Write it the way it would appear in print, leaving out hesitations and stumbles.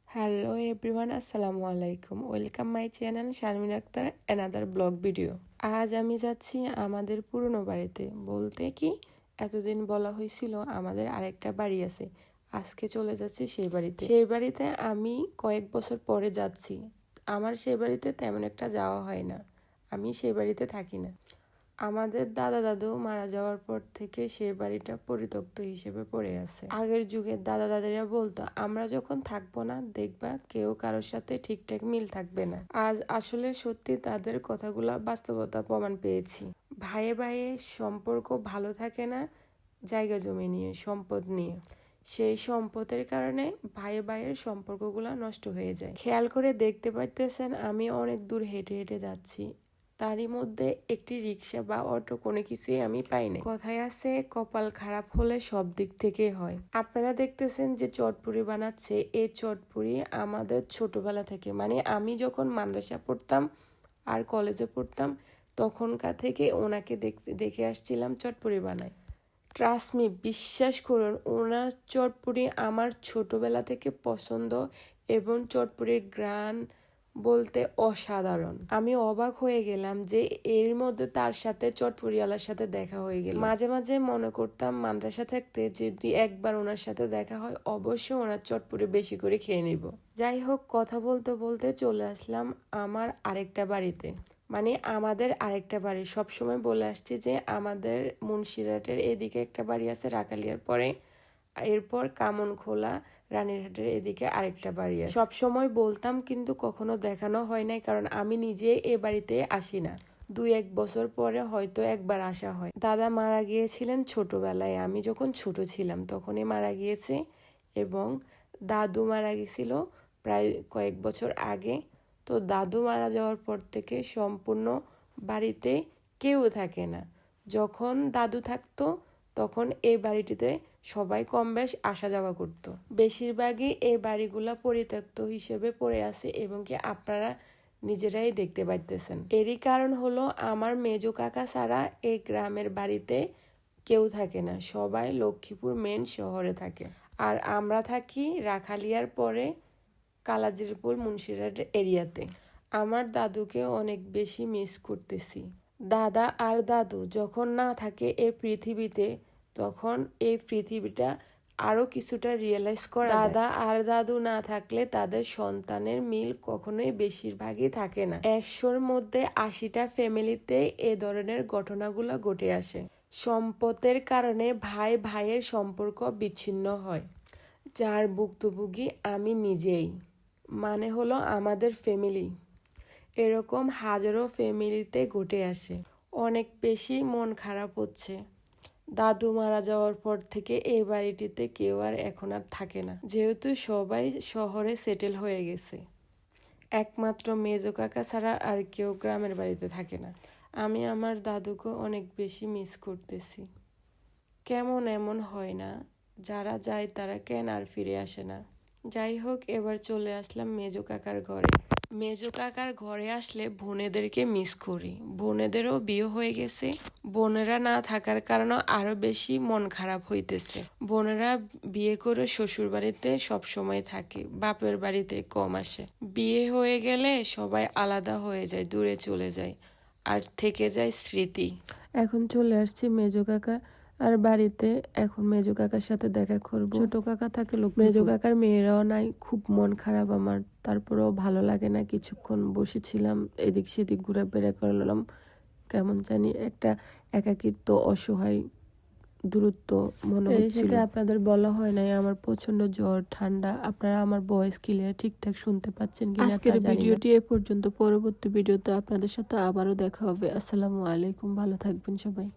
Hello everyone, আসসালামু আলাইকুম। Welcome my channel Sharmin Akter another blog video. আজ আমি যাচ্ছি আমাদের পুরনো বাড়িতে। বলতে কি, এতদিন বলা হয়েছিল আমাদের আরেকটা বাড়ি আছে, আজকে চলে যাচ্ছি সেই বাড়িতে। সেই বাড়িতে আমি কয়েক বছর পরে যাচ্ছি। আমার সেই বাড়িতে তেমন একটা যাওয়া হয় না, আমি সেই বাড়িতে থাকি না। আমাদের দাদা দাদু মারা যাওয়ার পর থেকে সে বাড়িটা পরিত্যক্ত হিসেবে পড়ে আছে। আগের যুগের দাদা দাদিরা বলতো, আমরা যখন থাকবো না দেখবা কেউ কারোর সাথে ঠিকঠাক মিল থাকবে না। আজ আসলে সত্যি তাদের কথাগুলা বাস্তবতা প্রমাণ পেয়েছি। ভাইয়ে ভাইয়ে সম্পর্ক ভালো থাকে না জায়গা জমি নিয়ে, সম্পদ নিয়ে। সেই সম্পদের কারণে ভাই ভাইয়ের সম্পর্কগুলো নষ্ট হয়ে যায়। খেয়াল করে দেখতে পাইতেছেন আমি অনেক দূর হেঁটে হেঁটে যাচ্ছি, তারই মধ্যে একটি রিক্সা বা অটো কোনো কিছুই আমি পাই না। কথায় আছে, কপাল খারাপ হলে সব দিক থেকে হয়। আপনারা দেখতেছেন যে চটপুরি বানাচ্ছে, এই চটপুরি আমাদের ছোটবেলা থেকে, মানে আমি যখন মাদ্রাসা পড়তাম আর কলেজে পড়তাম তখনকার থেকে ওনাকে দেখে আসছিলাম চটপুরি বানায়। ট্রাস্ট মি, বিশ্বাস করুন, ওনার চটপুরি আমার ছোটবেলা থেকে পছন্দ এবং চটপুরির গ্রান বলতে অসাধারণ। আমি অবাক হয়ে গেলাম যে এর মধ্যে তার সাথে চটপুরিওয়ালার সাথে দেখা হয়ে গেল। মাঝে মাঝে মনে করতাম মাদ্রাসা থাকতে যদি একবার ওনার সাথে দেখা হয় অবশ্যই ওনার চটপুরি বেশি করে খেয়ে নিব। যাই হোক, কথা বলতে বলতে চলে আসলাম আমার আরেকটা বাড়িতে, মানে আমাদের আরেকটা বাড়ি। সবসময় বলে আসছি যে আমাদের মুন্সিরহাটের এদিকে একটা বাড়ি আছে রাকালিয়ার পরে, এরপর কামনখোলা রানীরহাটের এদিকে আরেকটা বাড়ি আছে। সবসময় বলতাম কিন্তু কখনো দেখানো হয় নাই, কারণ আমি নিজে এ বাড়িতে আসি না। 2-1 বছর পরে হয়তো একবার আসা হয়। দাদা মারা গিয়েছিলেন ছোটবেলায়, আমি যখন ছোট ছিলাম তখনই মারা গিয়েছে, এবং দাদু মারা গেছিল প্রায় কয়েক বছর আগে। তো দাদু মারা যাওয়ার পর থেকে সম্পূর্ণ বাড়িতে কেউ থাকে না। যখন দাদু থাকতো তখন এই বাড়িটিতে সবাই কম বেশ আসা যাওয়া করত। বেশিরভাগই এই বাড়িগুলা পরিত্যক্ত হিসেবে পড়ে আছে, এবং কি আপনারা নিজেরাই দেখতে পাইতেছেন। এরই কারণ হলো আমার মেজো কাকা ছাড়া এই গ্রামের বাড়িতে কেউ থাকে না, সবাই লক্ষ্মীপুর মেন শহরে থাকে। আর আমরা থাকি রাখালিয়ার পরে কালাজিরপুর মুন্সিরহাট এরিয়াতে। আমার দাদুকে অনেক বেশি মিস করতেছি। দাদা আর দাদু যখন না থাকে এই পৃথিবীতে, তখন এই পৃথিবীটা আরো কিছুটা রিয়েলাইজ করা যায়। দাদা আর দাদু না থাকলে তাদের সন্তানের মিল কখনোই বেশিরভাগই থাকে না। 100-র মধ্যে 80টা ফ্যামিলিতে এ ধরনের ঘটনাগুলো ঘটে আসে। সম্পদের কারণে ভাই ভাইয়ের সম্পর্ক বিচ্ছিন্ন হয়, যার ভুক্তভোগী আমি নিজেই, মানে হলো আমাদের ফ্যামিলি। এরকম হাজারো ফ্যামিলিতে ঘটে আসে। অনেক বেশি মন খারাপ হচ্ছে। দাদু মারা যাওয়ার পর থেকে এই বাড়িটিতে কেউ আর এখন আর থাকে না, যেহেতু সবাই শহরে সেটেল হয়ে গেছে। একমাত্র মেজো কাকা ছাড়া আর কেউ গ্রামের বাড়িতে থাকে না। আমি আমার দাদুকে অনেক বেশি মিস করতেছি। কেমন এমন হয় না, যারা যায় তারা কেন আর ফিরে আসে না। যাই হোক, এবার চলে আসলাম মেজো কাকার ঘরে। মেজো কাকার ঘরে আসলে বোনেদেরকে মিস করি। বোনেদেরও বিয়ে হয়ে গেছে, বোনেরা না থাকার কারণে আরো বেশি মন খারাপ হইতেছে। বোনেরা বিয়ে করে শ্বশুর বাড়িতে সবসময় থাকে, বাপের বাড়িতে কম আসে। বিয়ে হয়ে গেলে সবাই আলাদা হয়ে যায়, দূরে চলে যায়, আর থেকে যায় স্মৃতি। এখন চলে আসছি মেজো কাকা আর বাড়িতে। এখন মেজো কাকার সাথে দেখা করব। ছোট কাকা থাকে লোক, মেজো কাকার মেয়েরাও নাই। খুব মন খারাপ আমার, তারপরেও ভালো লাগে না। কিছুক্ষণ বসেছিলাম, এদিক সেদিক ঘুরে বেড়া করলাম। কেমন জানি একটা একাকিত্ব, অসহায় দূরত্ব মনে হচ্ছিল। আপনাদের বলা হয় নাই আমার প্রচন্ড জ্বর ঠান্ডা। আপনারা আমার ভয়েস ক্লিয়ার ঠিকঠাক শুনতে পাচ্ছেন কিনা? আজকের ভিডিওটি এ পর্যন্ত। পরবর্তী ভিডিওতে আপনাদের সাথে আবারও দেখা হবে। আসসালামু আলাইকুম, ভালো থাকবেন সবাই।